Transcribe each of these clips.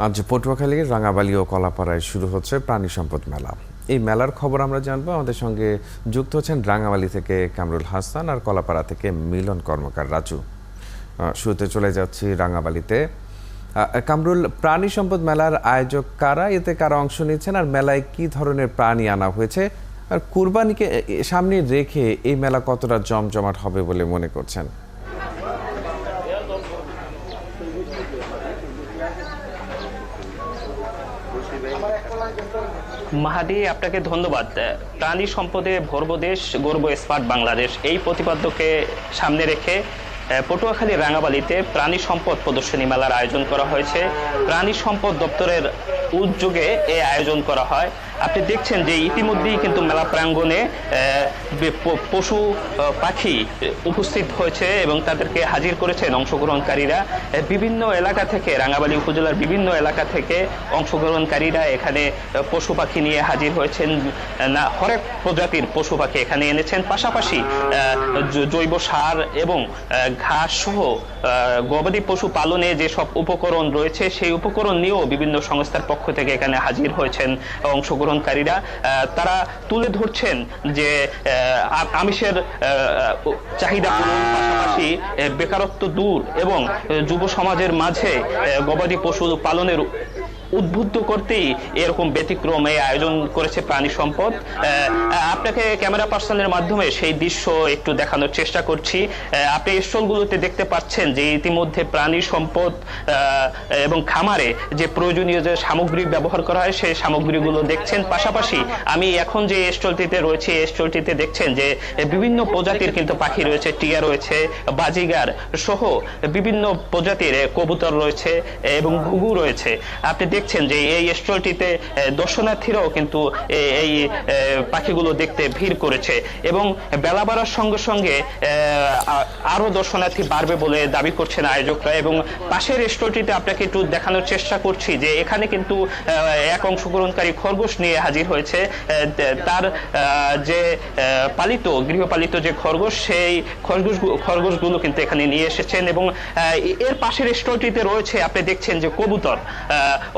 আজ পটুয়াখালীর রাঙাবালী ও কলাপাড়ায় শুরু হচ্ছে প্রাণী সম্পদ মেলা। এই মেলার খবর আমরা জানবো। আমাদের সঙ্গে যুক্ত হচ্ছেন রাঙাবালী থেকে কামরুল হাসান আর কলাপাড়া থেকে মিলন কর্মকার রাজু। শুরুতে চলে যাচ্ছি রাঙাবালীতে। কামরুল, প্রাণী সম্পদ মেলার আয়োজক কারা, এতে কারা অংশ নিচ্ছেন, আর মেলায় কি ধরনের প্রাণী আনা হয়েছে, আর কুরবানিকে সামনে রেখে এই মেলা কতটা জমজমাট হবে বলে মনে করছেন? মাহাদি, আপনাকে ধন্যবাদ। প্রাণী সম্পদে ভরব দেশ, গর্ব স্মার্ট বাংলাদেশ, এই প্রতিপাদ্যকে সামনে রেখে পটুয়াখালী রাঙাবালীতে প্রাণী সম্পদ প্রদর্শনী মেলার আয়োজন করা হয়েছে। প্রাণী সম্পদ দপ্তরের উদ্যোগে এই আয়োজন করা হয়। আপনি দেখছেন যে ইতিমধ্যেই কিন্তু মেলা প্রাঙ্গণে পশু পাখি উপস্থিত হয়েছে এবং তাদেরকে হাজির করেছেন অংশগ্রহণকারীরা। বিভিন্ন এলাকা থেকে, রাঙাবালী উপজেলার বিভিন্ন এলাকা থেকে অংশগ্রহণকারীরা এখানে পশু পাখি নিয়ে হাজির হয়েছেন। হরেক প্রজাতির পশু পাখি এখানে এনেছেন। পাশাপাশি জৈব সার এবং ঘাস সহ গবাদি পশু পালনে যেসব উপকরণ রয়েছে সেই উপকরণ নিয়েও বিভিন্ন সংস্থার পক্ষ থেকে এখানে হাজির হয়েছেন অংশগ্রহণকারীরা। তারা তুলে ধরছেন যে আমিষের চাহিদা পূরণ, পাশাপাশি বেকারত্ব দূর এবং যুব সমাজের মাঝে গবাদি পশু পালনের উদ্বুদ্ধ করতেই এরকম ব্যতিক্রম এই আয়োজন করেছে প্রাণী সম্পদ। আপনাকে ক্যামেরা পার্সনের মাধ্যমে সেই দৃশ্য একটু দেখানোর চেষ্টা করছি। আপনি স্টলগুলোতে দেখতে পাচ্ছেন যে ইতিমধ্যে প্রাণী সম্পদ এবং খামারে যে প্রয়োজনীয় যে সামগ্রী ব্যবহার করা হয় সেই সামগ্রীগুলো দেখছেন। পাশাপাশি আমি এখন যে স্টলটিতে রয়েছে এই স্টলটিতে দেখছেন যে বিভিন্ন প্রজাতির কিন্তু পাখি রয়েছে, টিয়া রয়েছে, বাজিগার সহ বিভিন্ন প্রজাতির কবুতর রয়েছে এবং ঘুঘু রয়েছে। আপনি দেখছেন যে এই স্টলটিতে দর্শনার্থীরাও কিন্তু এই পাখিগুলো দেখতে ভিড় করেছে এবং বেলা বাড়ার সঙ্গে সঙ্গে আরো দর্শনার্থী বাড়বে বলে দাবি করছেন আয়োজকরা। এবং পাশের স্টলটিতে আপনাকে একটু দেখানোর চেষ্টা করছি যে এখানে কিন্তু এক অংশগ্রহণকারী খরগোশ নিয়ে হাজির হয়েছে। তার যে গৃহপালিত যে খরগোশ, সেই খরগোশগুলো কিন্তু এখানে নিয়ে এসেছেন। এবং এর পাশের স্টলটিতে রয়েছে, আপনি দেখছেন যে কবুতর,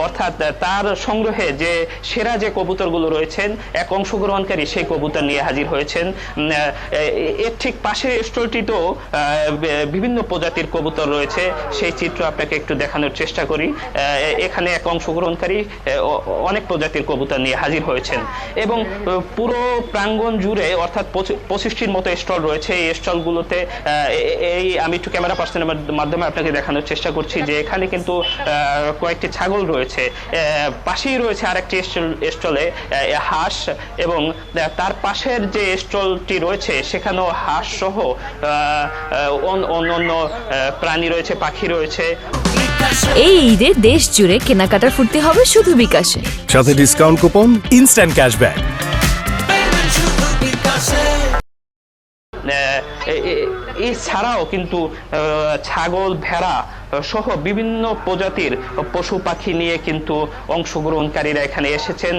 অর্থাৎ তার সংগ্রহে যে সেরা যে কবুতরগুলো রয়েছেন এক অংশগ্রহণকারী সেই কবুতর নিয়ে হাজির হয়েছেন। এর ঠিক পাশের স্টলটিতেও বিভিন্ন প্রজাতির কবুতর রয়েছে, সেই চিত্র আপনাকে একটু দেখানোর চেষ্টা করি। এখানে এক অংশগ্রহণকারী অনেক প্রজাতির কবুতর নিয়ে হাজির হয়েছেন এবং পুরো প্রাঙ্গণ জুড়ে অর্থাৎ 25টির মতো স্টল রয়েছে। এই স্টলগুলোতে আমি একটু ক্যামেরা পার্সনের মাধ্যমে আপনাকে দেখানোর চেষ্টা করছি যে এখানে কিন্তু কয়েকটি ছাগল রয়েছে, পাশেই রয়েছে আরেকটি স্টলে হাঁস, এবং তার পাশের যে স্টলটি রয়েছে সেখানেও হাঁস সহ অন্যান্য প্রাণী রয়েছে, পাখি রয়েছে। এই ঈদে দেশ জুড়ে কেনাকাটার ফুর্তি হবে শুধু বিকাশে, সাথে ডিসকাউন্ট কুপন, ইনস্ট্যান্ট ক্যাশব্যাক। এছাড়াও কিন্তু ছাগল, ভেড়া সহ বিভিন্ন প্রজাতির পশু পাখি নিয়ে কিন্তু অংশগ্রহণকারীরা এখানে এসেছেন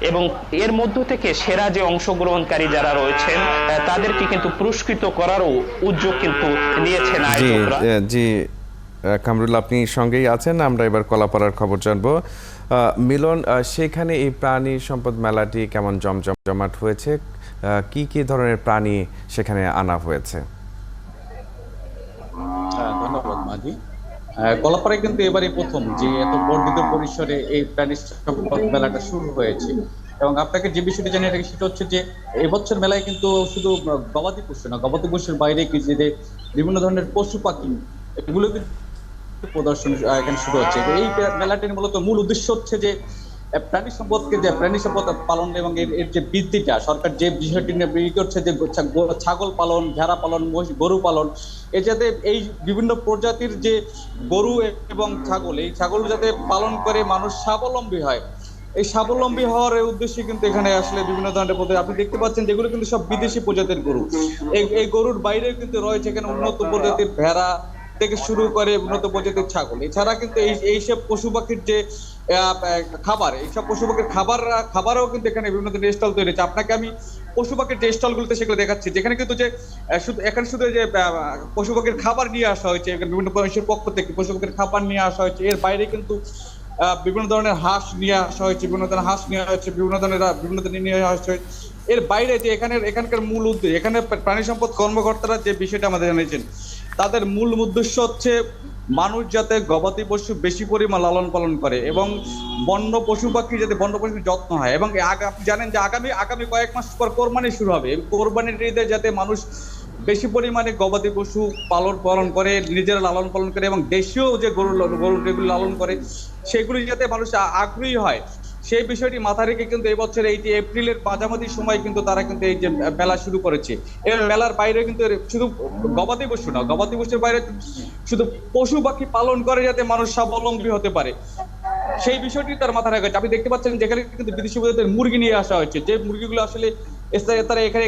এবং এর মধ্য থেকে সেরা যে অংশগ্রহণকারী যারা রয়েছেন তাদেরকে কিন্তু পুরস্কৃত করারও উদ্যোগ কিন্তু নিয়েছেন আয়োজকরা। জি কামরুল, আপনি সঙ্গেই আছেন। আমরা এবার কলাপাড়ার খবর জানবো। মিলন, সেখানে এই প্রাণী সম্পদ মেলাটি কেমন জমজমাট হয়েছে? কি কি ধরনের প্রাণী সেখানে আনা হয়েছে? ধন্যবাদ মাঝি। কলাপাড়ায় কিন্তু এবারে প্রথম যে এত বর্ধিত পরিসরে এই প্রাণী সম্পদ মেলাটা শুরু হয়েছে। এবং আপনাকে যে বিষয়টি জানিয়ে রাখি সেটা হচ্ছে যে এবছর মেলায় কিন্তু শুধু গবাদি পশু না, গবাদি পশুর বাইরে যে বিভিন্ন ধরনের পশু পাখি এগুলো কিন্তু প্রদর্শন এখানে শুরু হচ্ছে। এই মেলাটির মূলত মূল উদ্দেশ্য হচ্ছে যে প্রাণী সম্পদ পালন এবং এর যে বৃদ্ধিটা, সরকার যে বিষয়টি নিয়ে করছে যে ছাগল পালন, ভেড়া পালন, গরু পালন, এ যাতে এই বিভিন্ন প্রজাতির যে গরু এবং ছাগল, এই ছাগল যাতে পালন করে মানুষ স্বাবলম্বী হয়, এই স্বাবলম্বী হওয়ার উদ্দেশ্যে কিন্তু এখানে আসলে বিভিন্ন ধরনের পদ্ধতি আপনি দেখতে পাচ্ছেন, যেগুলো কিন্তু সব বিদেশি প্রজাতির গরু। এই গরুর বাইরেও কিন্তু রয়েছে এখানে উন্নত প্রজাতির ভেড়া থেকে শুরু করে উন্নত প্রজাতির ছাগল। এছাড়া কিন্তু এইসব পশু পাখির যে খাবার, এইসব পশু পাখির খাবারও কিন্তু এখানে বিভিন্ন ধরনের স্টল তৈরি হচ্ছে। আপনাকে আমি পশু পাখির যে স্টলগুলোতে সেগুলো দেখাচ্ছি, যেখানে কিন্তু যে শুধু যে পশু পাখির খাবার নিয়ে আসা হয়েছে, বিভিন্ন মানুষের পক্ষ থেকে পশু পাখির খাবার নিয়ে আসা হয়েছে। এর বাইরে কিন্তু বিভিন্ন ধরনের হাঁস নিয়ে আসা হয়েছে, বিভিন্ন ধরনের হাঁস নিয়ে আসা হয়েছে, বিভিন্ন ধরনের নিয়ে আসা হয়েছে। এর বাইরে যে এখানকার মূল উদ্দেশ্য, এখানে প্রাণী সম্পদ কর্মকর্তারা যে বিষয়টা আমাদের জানিয়েছেন, তাদের মূল উদ্দেশ্য হচ্ছে মানুষ যাতে গবাদি পশু বেশি পরিমাণ লালন পালন করে এবং বন্য পশু পাখি যাতে বন্য পশুর যত্ন হয়। এবং আপনি জানেন যে আগামী কয়েক মাস পর কোরবানি শুরু হবে। কোরবানির ঈদে যাতে মানুষ বেশি পরিমাণে গবাদি পশু পালন করে, নিজেরা লালন পালন করে এবং দেশীয় যে গরু যেগুলো লালন করে সেগুলি যাতে মানুষ আগ্রহী হয়, সেই বিষয়টি মাথায় রেখে কিন্তু এবছর এই যে এপ্রিলের মাঝামাঝি সময় কিন্তু তারা কিন্তু এই যে মেলা শুরু করেছে। এই মেলার বাইরে কিন্তু শুধু গবাদি পশু না, গবাদি পশুর বাইরে শুধু পশু পাখি পালন করে যাতে মানুষ স্বাবলম্বী হতে পারে, সেই বিষয়টি তার মাথায় রাখা হয়েছে। আপনি দেখতে পাচ্ছেন যেখানে কিন্তু বিদেশি প্রজাতির মুরগি নিয়ে আসা হয়েছে, যে মুরগিগুলো আসলে তারা এখানে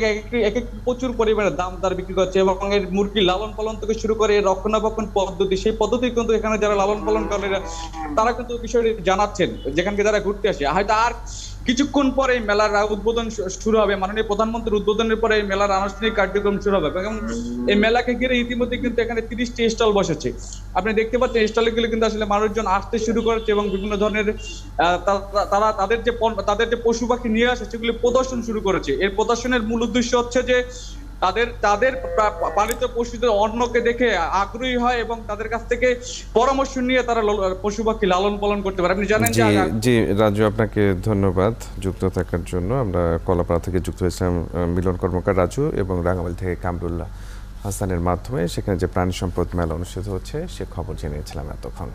এক প্রচুর পরিমাণে দাম তার বিক্রি করছে এবং এর মুরগি লালন পালন থেকে শুরু করে রক্ষণাবেক্ষণ পদ্ধতি, সেই পদ্ধতি কিন্তু এখানে যারা লালন পালন করে তারা কিন্তু বিষয়টি জানাচ্ছেন যেখানকে যারা ঘুরতে আসে। হয়তো আর কিছুক্ষণ পরে মেলার উদ্বোধন শুরু হবে, মাননীয় প্রধানমন্ত্রীর উদ্বোধনের পরে এই মেলার আনুষ্ঠানিক কার্যক্রম শুরু হবে এবং এই মেলাকে ঘিরে ইতিমধ্যে কিন্তু এখানে 30টি স্টল বসেছে। আপনি দেখতে পাচ্ছেন স্টলগুলো কিন্তু আসলে মানুষজন আসতে শুরু করেছে এবং বিভিন্ন ধরনের তারা তাদের যে পশু পাখি নিয়ে আসে সেগুলি প্রদর্শন শুরু করেছে। এর প্রদর্শনের মূল উদ্দেশ্য হচ্ছে যে তাদের পালিত পশুদের অন্যকে দেখে আগ্রহী হয় এবং তাদের কাছ থেকে পরামর্শ নিয়ে তারা পশু পাখি লালন পালন করতে পারে। আপনি জানেন যে জি রাজু, আপনাকে ধন্যবাদ যুক্ত থাকার জন্য। আমরা কলাপাড়া থেকে যুক্ত হয়েছিলাম মিলন কর্মকার রাজু এবং রাঙামালি থেকে কামরুল হাসানের মাধ্যমে। সেখানে যে প্রাণী সম্পদ মেলা অনুষ্ঠিত হচ্ছে সে খবর জেনেছিলাম এতক্ষণ।